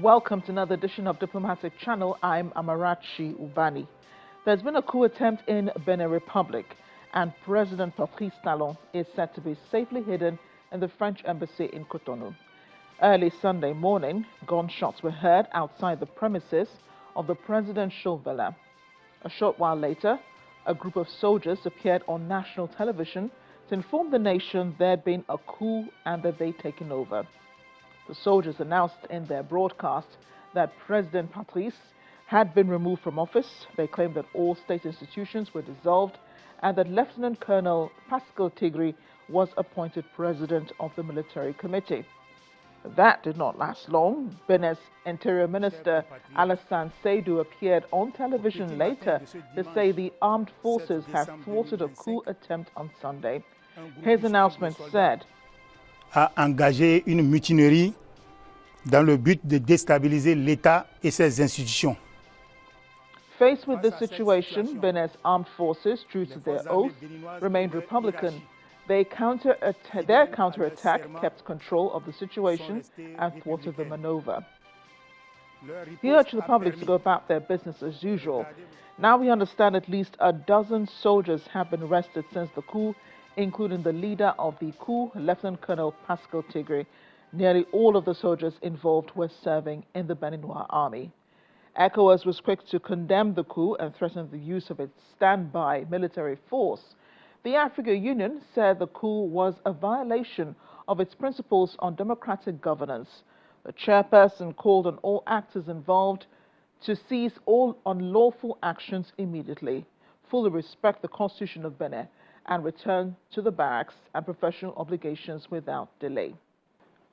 Welcome to another edition of Diplomatic Channel. I'm Amarachi Ubani. There's been a coup attempt in Benin Republic, and President Patrice Talon is said to be safely hidden in the French embassy in Cotonou. Early Sunday morning, gunshots were heard outside the premises of the presidential villa. A short while later, a group of soldiers appeared on national television to inform the nation there had been a coup and that they'd taken over. The soldiers announced in their broadcast that President Patrice had been removed from office. They claimed that all state institutions were dissolved and that Lieutenant Colonel Pascal Tigri was appointed president of the military committee. That did not last long. Benin's Interior Minister Alassane Seydu appeared on television later to say the armed forces had thwarted a coup attempt on Sunday. His announcement said, a engagé une mutinerie dans le but de déstabiliser l'État et ses institutions. Faced with this situation, Benin's armed forces, true to their oath, remained Republican. Their counterattack kept control of the situation and thwarted the maneuver. He urged the public to go about their business as usual. Now we understand at least a dozen soldiers have been arrested since the coup, including the leader of the coup, Lieutenant Colonel Pascal Tigri. Nearly all of the soldiers involved were serving in the Beninois army. ECOWAS was quick to condemn the coup and threatened the use of its standby military force. The African Union said the coup was a violation of its principles on democratic governance. The chairperson called on all actors involved to cease all unlawful actions immediately, fully respect the Constitution of Benin, and return to the barracks and professional obligations without delay.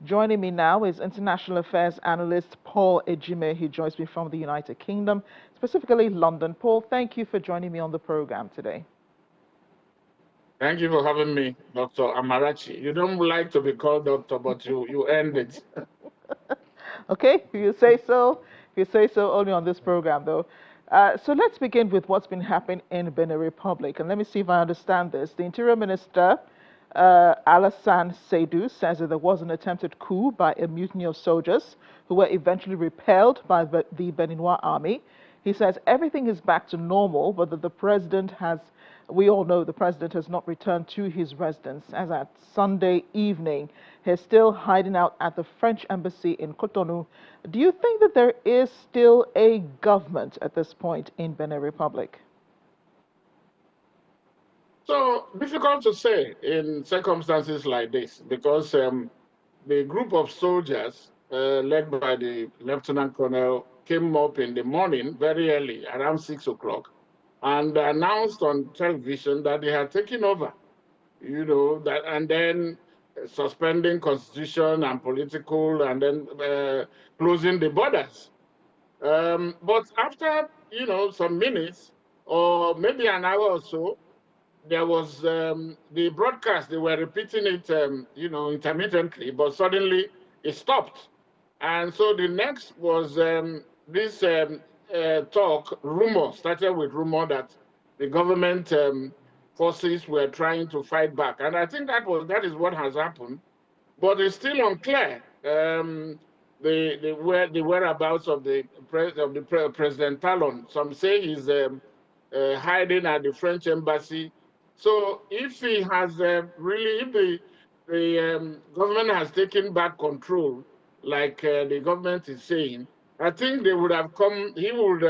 Joining me now is International Affairs Analyst Paul Ejime. He joins me from the United Kingdom, specifically London. Paul, thank you for joining me on the program today. Thank you for having me, Dr. Amarachi. You don't like to be called doctor, but you earned it. Okay, if you say so. If you say so, only on this program, though. So let's begin with what's been happening in Benin Republic. And let me see if I understand this. The Interior Minister, Alassane Seydu, says that there was an attempted coup by a mutiny of soldiers who were eventually repelled by the Beninois army. He says everything is back to normal, but that the president we all know the president has not returned to his residence, as at Sunday evening he's still hiding out at the French embassy in Cotonou. Do you think that there is still a government at this point in Benin Republic? So difficult to say in circumstances like this, because the group of soldiers led by the Lieutenant Colonel came up in the morning very early, around 6 o'clock, and announced on television that they had taken over, and then suspending constitution and political, and then closing the borders. But after, some minutes, or maybe an hour or so, there was the broadcast. They were repeating it, intermittently, but suddenly it stopped. And so the next was this rumor started with rumor that the government forces were trying to fight back, and I think that is what has happened, but it's still unclear the whereabouts of the President Talon. Some say he's hiding at the French embassy. So if he has if the government has taken back control, like the government is saying, I think they would have come. He would.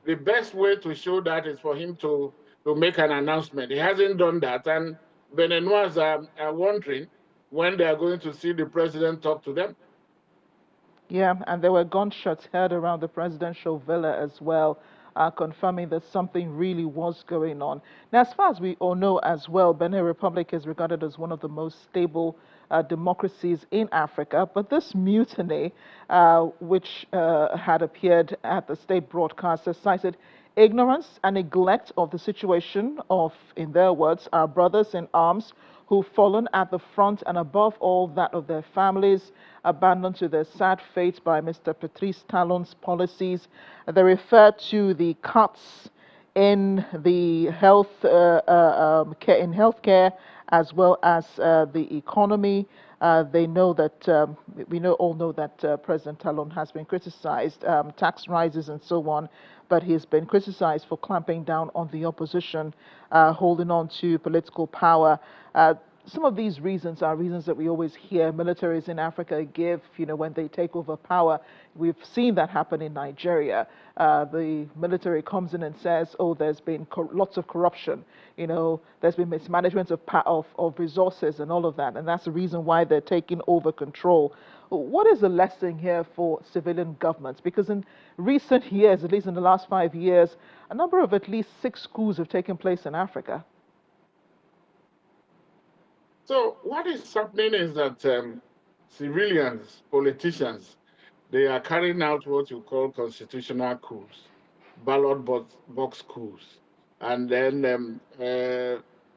The best way to show that is for him to make an announcement. He hasn't done that, and Beninois are wondering when they are going to see the president talk to them. Yeah, and there were gunshots heard around the presidential villa as well, confirming that something really was going on. Now, as far as we all know as well, Benin Republic is regarded as one of the most stable democracies in Africa, but this mutiny, which had appeared at the state broadcast, has cited ignorance and neglect of the situation of, in their words, our brothers in arms who've fallen at the front, and above all that of their families, abandoned to their sad fate by Mr. Patrice Talon's policies. They refer to the cuts in the healthcare as well as the economy. They know that all know that President Talon has been criticized, tax rises and so on, but he's been criticized for clamping down on the opposition, holding on to political power. Some of these reasons are reasons that we always hear militaries in Africa give, when they take over power. We've seen that happen in Nigeria. The military comes in and says, oh, there's been lots of corruption, there's been mismanagement of resources and all of that, and that's the reason why they're taking over control. What is the lesson here for civilian governments? Because in recent years, at least in the last 5 years, a number of at least 6 coups have taken place in Africa. So what is happening is that civilians, politicians, they are carrying out what you call constitutional coups, ballot box coups, and then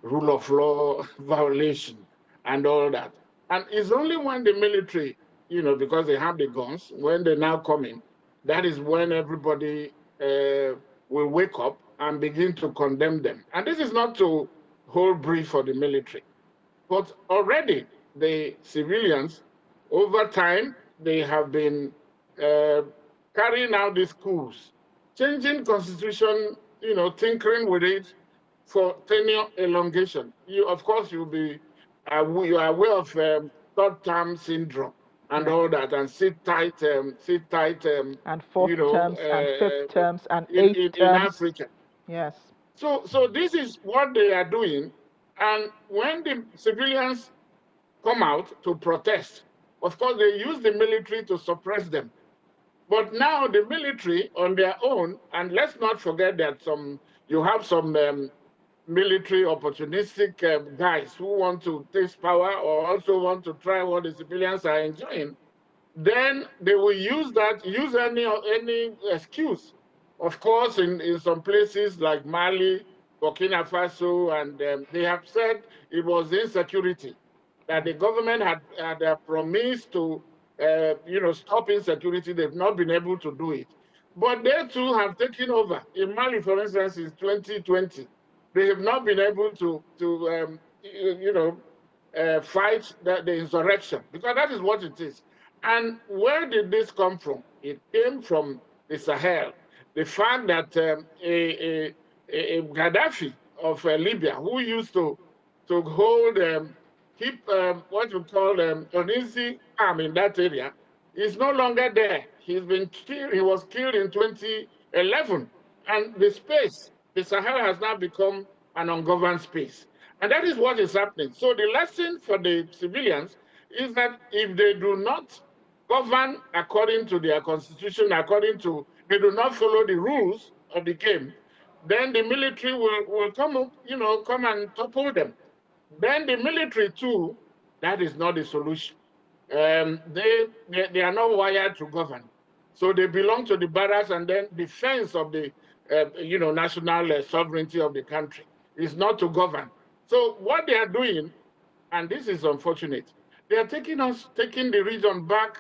rule of law violation and all that. And it's only when the military, because they have the guns, when they now come in, that is when everybody will wake up and begin to condemn them. And this is not to hold brief for the military. But already the civilians, over time, they have been carrying out these coups, changing constitution, tinkering with it for tenure elongation. Of course, you are aware of third-term syndrome and all that, and sit tight, and fourth terms, and fifth terms, and eighth terms in Africa. Yes. So this is what they are doing. And when the civilians come out to protest, of course, they use the military to suppress them. But now the military on their own, and let's not forget that you have some military opportunistic guys who want to take power or also want to try what the civilians are enjoying, then they will use any excuse. Of course, in some places like Mali, Burkina Faso, and they have said it was insecurity, that the government had promised to stop insecurity. They've not been able to do it. But they too have taken over. In Mali, for instance, in 2020, they have not been able to fight the insurrection, because that is what it is. And where did this come from? It came from the Sahel. The fact that a Gaddafi of Libya, who used to hold, keep what you call uneasy arm in that area, is no longer there. He's been killed. He was killed in 2011, and the Sahel has now become an ungoverned space, and that is what is happening. So the lesson for the civilians is that if they do not govern according to their constitution, they do not follow the rules of the game, then the military will come and topple them. Then the military too, that is not the solution. They are not wired to govern. So they belong to the barracks, and then defense of the national sovereignty of the country is not to govern. So what they are doing, and this is unfortunate, they are taking the region back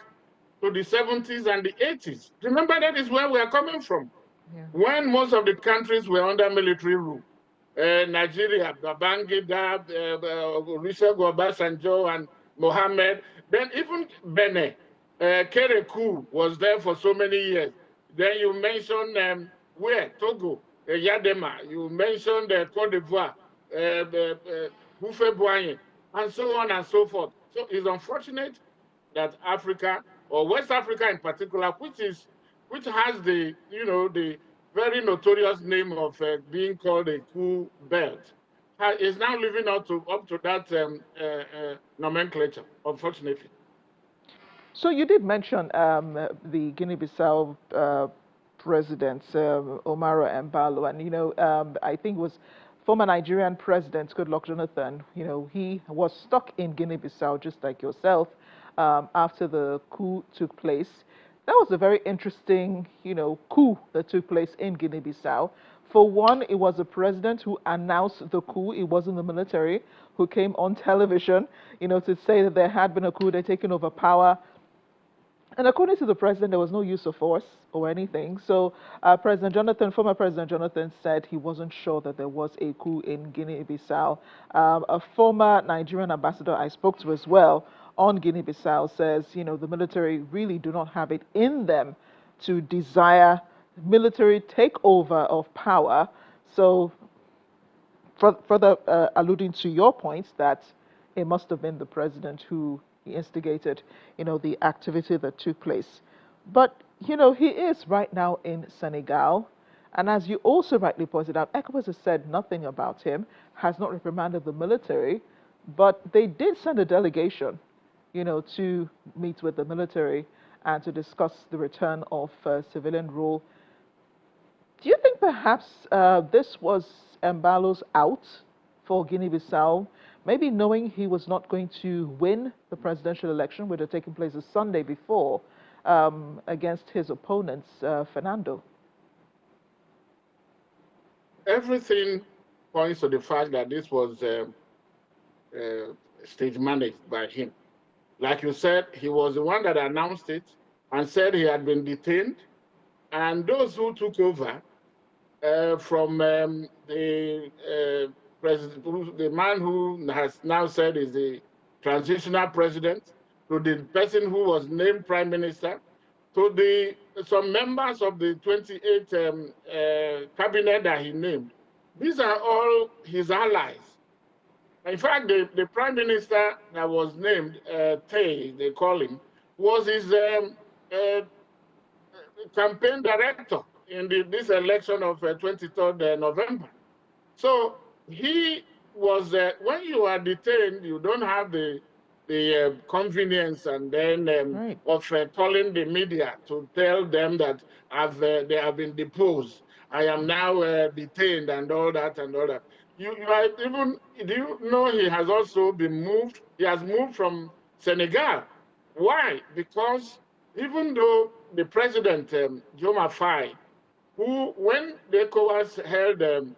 to the 70s and the 80s. Remember, that is where we are coming from. Yeah. When most of the countries were under military rule. Nigeria, Babangida, Olusegun Obasanjo, and Mohammed. Then even Benin, Coup was there for so many years. Then you mentioned Togo, Yadema. You mentioned Cote d'Ivoire, Houphouët-Boigny, and so on and so forth. So it's unfortunate that Africa, or West Africa in particular, which has the very notorious name of being called a coup belt, is now living up to that nomenclature, unfortunately. So you did mention the Guinea-Bissau president, Omaro Embalo, and I think it was former Nigerian President Goodluck Jonathan. He was stuck in Guinea-Bissau just like yourself after the coup took place. That was a very interesting, coup that took place in Guinea-Bissau. For one, it was the president who announced the coup. It wasn't the military who came on television, to say that there had been a coup, they'd taken over power. And according to the president, there was no use of force or anything. So, former President Jonathan said he wasn't sure that there was a coup in Guinea-Bissau. A former Nigerian ambassador I spoke to as well on Guinea-Bissau says, the military really do not have it in them to desire military takeover of power. So, further alluding to your point that it must have been the president who instigated, the activity that took place. But, he is right now in Senegal. And as you also rightly pointed out, ECOWAS has said nothing about him, has not reprimanded the military, but they did send a delegation, to meet with the military and to discuss the return of civilian rule. Do you think perhaps this was Mbalo's out for Guinea-Bissau, maybe knowing he was not going to win the presidential election, which had taken place the Sunday before, against his opponent, Fernando? Everything points to the fact that this was stage managed by him. Like you said, he was the one that announced it and said he had been detained. And those who took over from the president, the man who has now said is the transitional president, to the person who was named prime minister, to some members of the 28 cabinet that he named. These are all his allies. In fact, the prime minister that was named, Tay, they call him, was his campaign director in this election of 23rd November. So he was, when you are detained, you don't have the convenience and then Right. of calling the media to tell them that they have been deposed. I am now detained and all that and all that. You do you know he has also been moved? He has moved from Senegal. Why? Because even though the president, Joma Faye, who, when the ECOWAS held an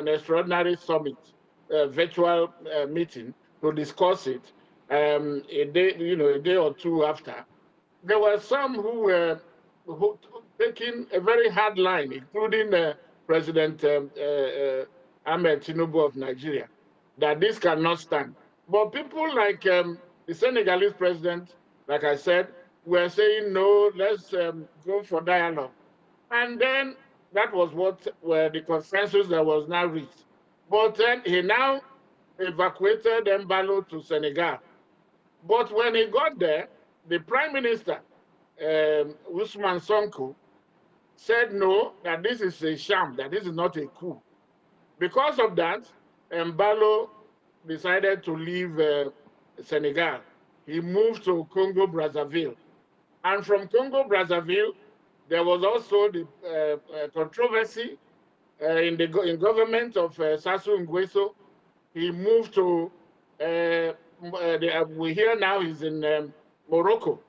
extraordinary summit, virtual meeting to discuss it, a day or two after, there were some who were taking a very hard line, including President Ahmed Tinubu of Nigeria, that this cannot stand. But people like the Senegalese president, like I said, were saying, no, let's go for dialogue. And then that was were the consensus that was now reached. But then he now evacuated Mbalo to Senegal. But when he got there, the prime minister, Ousmane Sonko, said no, that this is a sham, that this is not a coup. Because of that, Mbalo decided to leave Senegal. He moved to Congo-Brazzaville. And from Congo-Brazzaville, there was also the controversy in government of Sassou Nguesso. He moved to, we hear now he's in Morocco.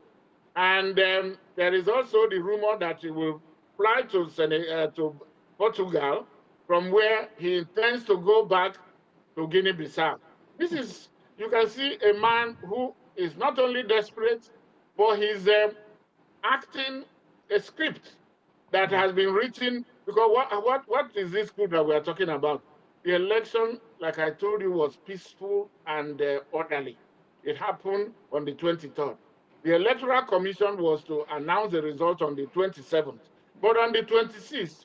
And there is also the rumor that he will fly to Portugal, from where he intends to go back to Guinea-Bissau. This is, you can see a man who is not only desperate, but he's acting a script that has been written, because what is this coup that we are talking about? The election, like I told you, was peaceful and orderly. It happened on the 23rd. The Electoral Commission was to announce the result on the 27th. But on the 26th,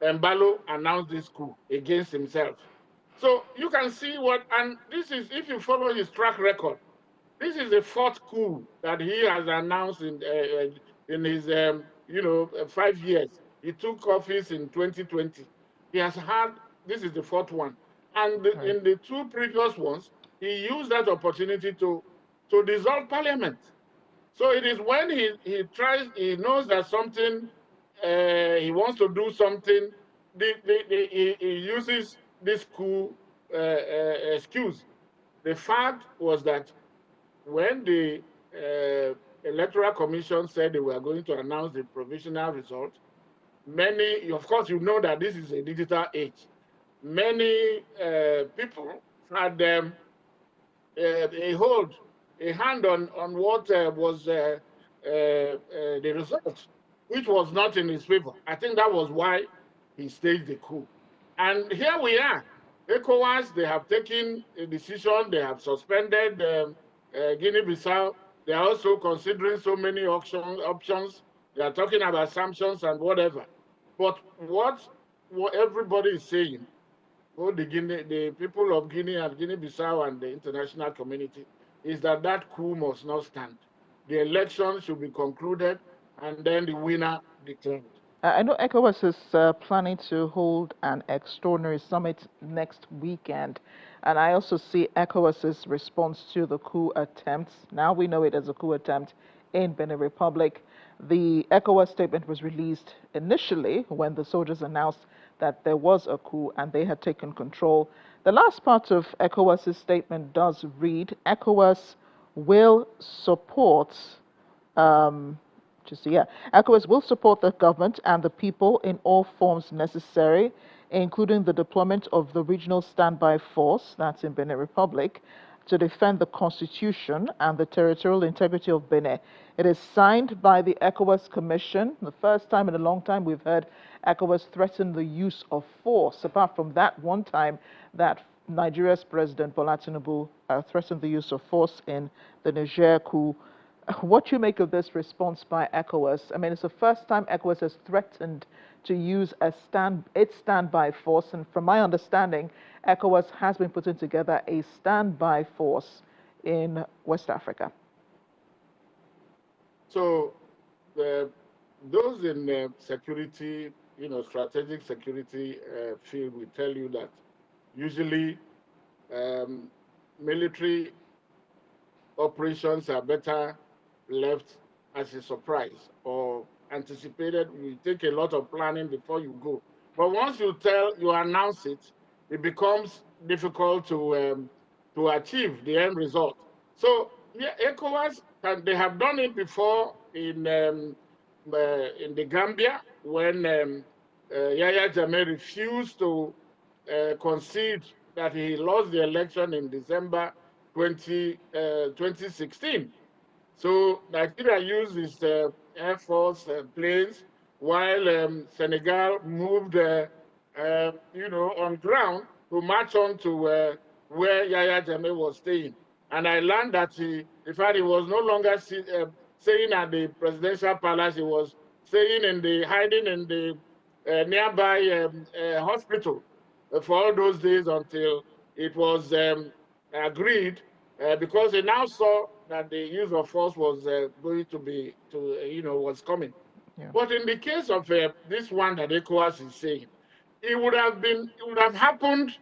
Mbalo announced this coup against himself. So you can see and this is, if you follow his track record, this is the fourth coup that he has announced in his, 5 years. He took office in 2020. He has had, this is the fourth one. And in the two previous ones, he used that opportunity to dissolve parliament. So it is when he knows that something, he wants to do something, he uses this coup excuse. The fact was that when the Electoral Commission said they were going to announce the provisional result, many, of course, you know that this is a digital age. Many people had a hand on what was the result, which was not in his favor. I think that was why he staged the coup. And here we are. ECOWAS, they have taken a decision. They have suspended Guinea-Bissau. They are also considering so many options. They are talking about sanctions and whatever. But what everybody is saying, both the people of Guinea and Guinea-Bissau and the international community, is that that coup must not stand. The election should be concluded and then the winner declared. I know ECOWAS is planning to hold an extraordinary summit next weekend, and I also see ECOWAS's response to the coup attempts. Now we know it as a coup attempt in Benin Republic. The ECOWAS statement was released initially when the soldiers announced that there was a coup and they had taken control. The last part of ECOWAS's statement does read, ECOWAS will support ECOWAS will support the government and the people in all forms necessary, including the deployment of the regional standby force, that's in Benin Republic, to defend the constitution and the territorial integrity of Benin. It is signed by the ECOWAS Commission. The first time in a long time we've heard ECOWAS threaten the use of force, apart from that one time that Nigeria's President Bola Tinubu threatened the use of force in the Niger coup. What do you make of this response by ECOWAS? I mean, it's the first time ECOWAS has threatened to use its standby force, and from my understanding, ECOWAS has been putting together a standby force in West Africa. So, those in security, strategic security field will tell you that usually military operations are better left as a surprise or anticipated. You take a lot of planning before you go. But once you announce it, it becomes difficult to achieve the end result. So yeah, ECOWAS, they have done it before in the Gambia when Yahya Jammeh refused to concede that he lost the election in December 2016. So Nigeria used its Air Force planes while Senegal moved, on ground to march on to where Yahya Jammeh was staying. And I learned that in fact, he was no longer staying at the presidential palace. He was hiding in the nearby hospital for all those days until it was agreed, because they now saw that the use of force was was coming. Yeah. But in the case of this one that ECOWAS is saying, it would have happened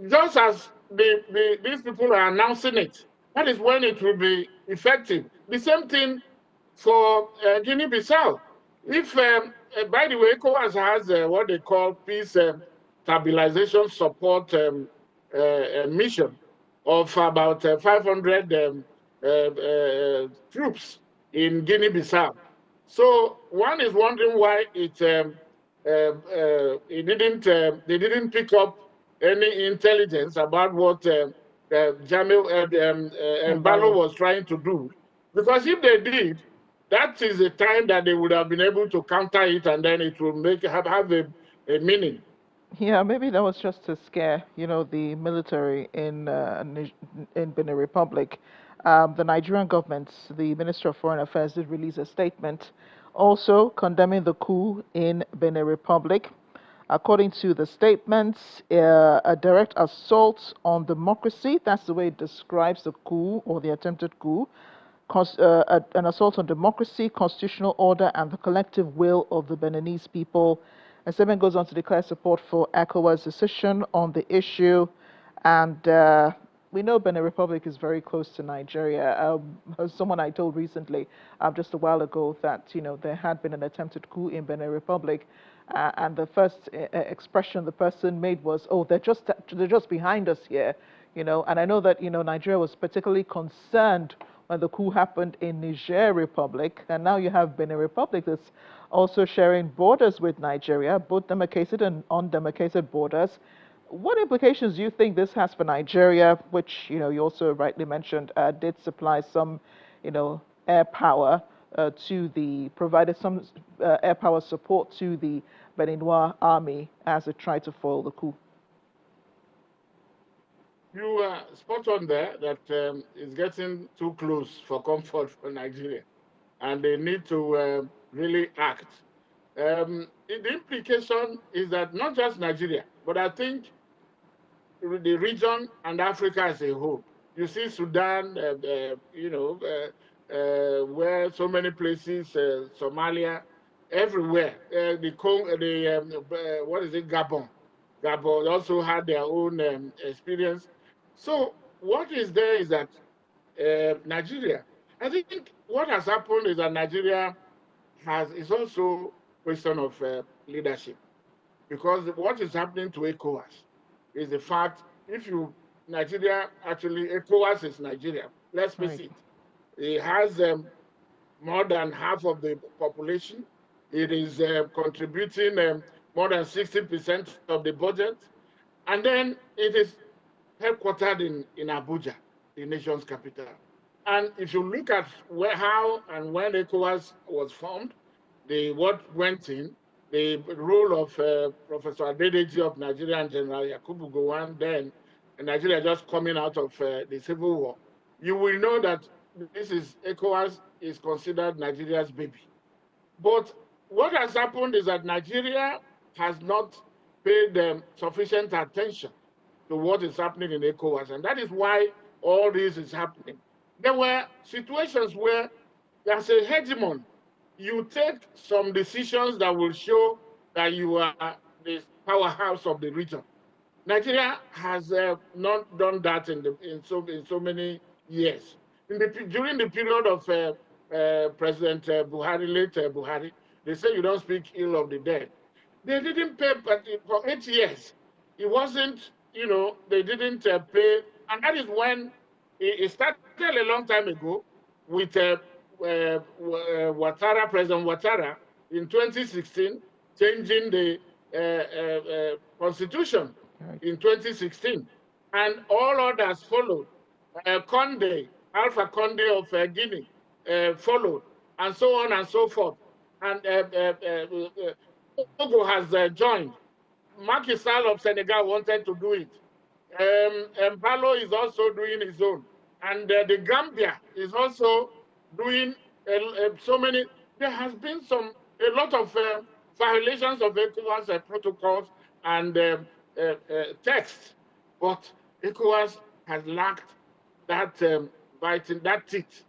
just as these people are announcing it. That is when it will be effective. The same thing for Guinea-Bissau. If, by the way, ECOWAS has what they call peace stabilization support mission of about 500 troops in Guinea-Bissau. So one is wondering why they didn't pick up any intelligence about what Embalo was trying to do, because if they did, that is the time that they would have been able to counter it, and then it will have a meaning. Yeah, maybe that was just to scare, the military in Benin Republic. The Nigerian government, the Minister of Foreign Affairs, did release a statement also condemning the coup in Benin Republic. According to the statement, a direct assault on democracy, that's the way it describes the coup or the attempted coup, an assault on democracy, constitutional order, and the collective will of the Beninese people. The statement goes on to declare support for ECOWAS' decision on the issue, and we know Benin Republic is very close to Nigeria. Someone I told recently, just a while ago, that there had been an attempted coup in Benin Republic, and the first expression the person made was, "Oh, they're just behind us here," And I know that Nigeria was particularly concerned when the coup happened in Niger Republic, and now you have Benin Republic that's also sharing borders with Nigeria, both demarcated and undemarcated borders. What implications do you think this has for Nigeria, which you also rightly mentioned did supply some, air power provided some air power support to the Beninois army as it tried to foil the coup. You are spot on there that it's getting too close for comfort for Nigeria, and they need to really act. The implication is that not just Nigeria, but I think the region and Africa as a whole. You see Sudan, where so many places, Somalia, everywhere. What is it, Gabon? Gabon also had their own experience. So what is there is that Nigeria, I think what has happened is that Nigeria is also a question of leadership. Because what is happening to ECOWAS is the fact, Nigeria, actually, ECOWAS is Nigeria. Let's face it. It has more than half of the population. It is contributing more than 60% of the budget. And then it is headquartered in Abuja, the nation's capital. And if you look at how and when ECOWAS was formed, what went in, the role of Professor Adedeji of Nigeria and General Yakubu Gowon, then Nigeria just coming out of the civil war, you will know that ECOWAS is considered Nigeria's baby. But what has happened is that Nigeria has not paid sufficient attention to what is happening in ECOWAS, and that is why all this is happening. There were situations where, as a hegemon, you take some decisions that will show that you are the powerhouse of the region. Nigeria has not done that in so many years. During the period of President Buhari, late Buhari, they say you don't speak ill of the dead. They didn't pay, but for 8 years, it wasn't, they didn't pay. And that is when it started a long time ago with President Ouattara in 2016, changing the constitution in 2016. And all others followed. Alpha Conde of Guinea followed, and so on and so forth. And Togo has joined. Macky Sall of Senegal wanted to do it. Mbalo is also doing his own. And the Gambia is also doing so many. There has been a lot of violations of ECOWAS protocols and texts, but ECOWAS has lacked that that teeth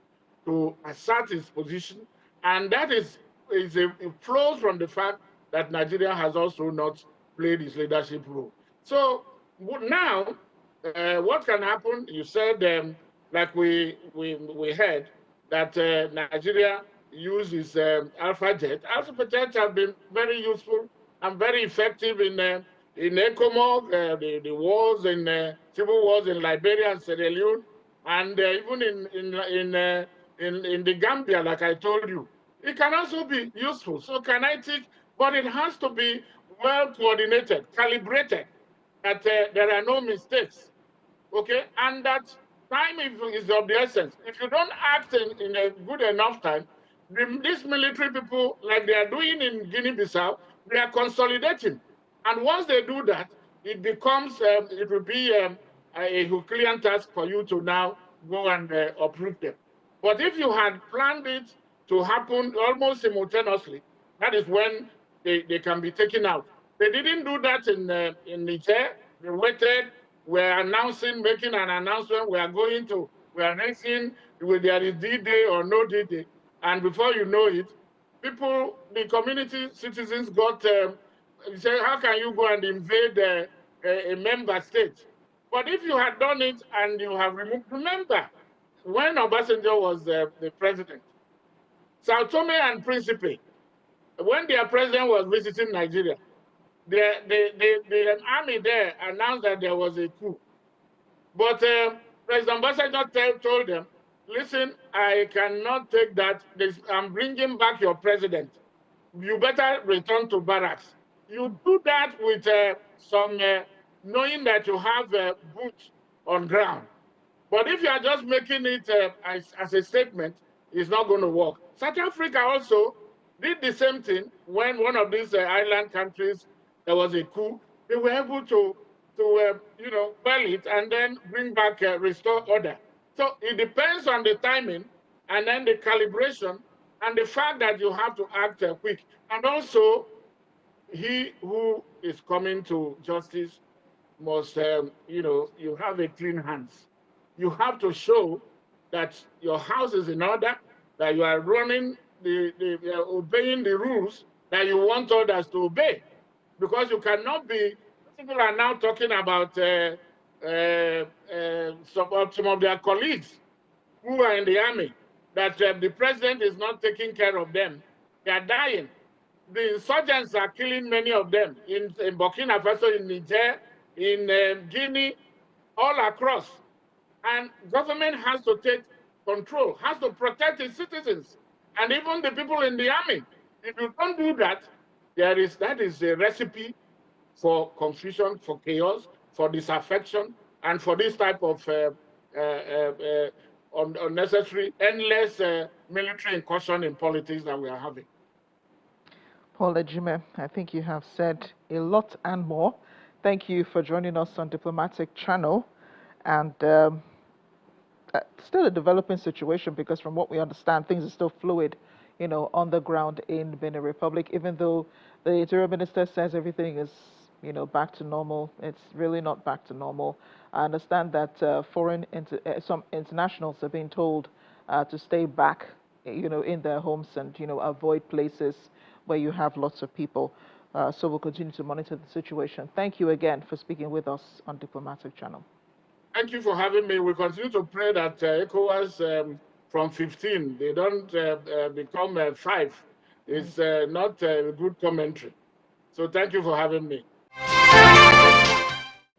to assert its position, and that it flows from the fact that Nigeria has also not played its leadership role. So now, what can happen? You said, like we heard, that Nigeria uses Alpha Jet. Alpha Jets have been very useful and very effective in ECOMOG, the wars civil wars in Liberia and Sierra Leone, and even in the Gambia, like I told you. It can also be useful, so kinetic, but it has to be well coordinated, calibrated, that there are no mistakes, okay? And that time is of the essence. If you don't act in a good enough time, these military people, like they are doing in Guinea-Bissau, they are consolidating. And once they do that, it becomes, it will be a Herculean task for you to now go and uproot them. But if you had planned it to happen almost simultaneously, that is when they can be taken out. They didn't do that in Niger. They waited, were making an announcement, we are racing, whether there is D-Day or no D-Day. And before you know it, people, the community citizens got, say, how can you go and invade a member state? But if you had done it and you have removed, remember, when Obasanjo was the president, Sao Tome and Principe, when their president was visiting Nigeria, the army there announced that there was a coup. But President Obasanjo told them, listen, I cannot take that. I'm bringing back your president. You better return to barracks. You do that with knowing that you have boots on ground. But if you are just making it as a statement, It's not going to work. South Africa also did the same thing when one of these island countries, there was a coup. They were able to quell it and then bring back, restore order. So it depends on the timing and then the calibration and the fact that you have to act quick. And also, he who is coming to justice must, you have a clean hands. You have to show that your house is in order, that you are running obeying the rules that you want others to obey. Because you cannot be, people are now talking about some of their colleagues who are in the army, that the president is not taking care of them. They are dying. The insurgents are killing many of them in Burkina Faso, in Niger, in Guinea, all across. And government has to take control, has to protect its citizens, and even the people in the army. If you don't do that, that is a recipe for confusion, for chaos, for disaffection, and for this type of unnecessary, endless military incursion in politics that we are having. Paul Ejime, I think you have said a lot and more. Thank you for joining us on Diplomatic Channel. And still a developing situation, because from what we understand, things are still fluid, on the ground in Benin Republic. Even though the Interior Minister says everything is, back to normal, it's really not back to normal. I understand that some internationals are being told to stay back, in their homes and, avoid places where you have lots of people. So we'll continue to monitor the situation. Thank you again for speaking with us on Diplomatic Channel. Thank you for having me. We continue to pray that ECOWAS from 15, they don't become 5. It's not a good commentary. So thank you for having me.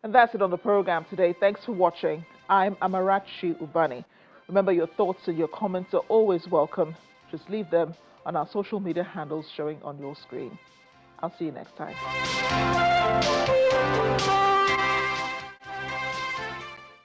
And that's it on the program today. Thanks for watching. I'm Amarachi Ubani. Remember, your thoughts and your comments are always welcome. Just leave them on our social media handles showing on your screen. I'll see you next time.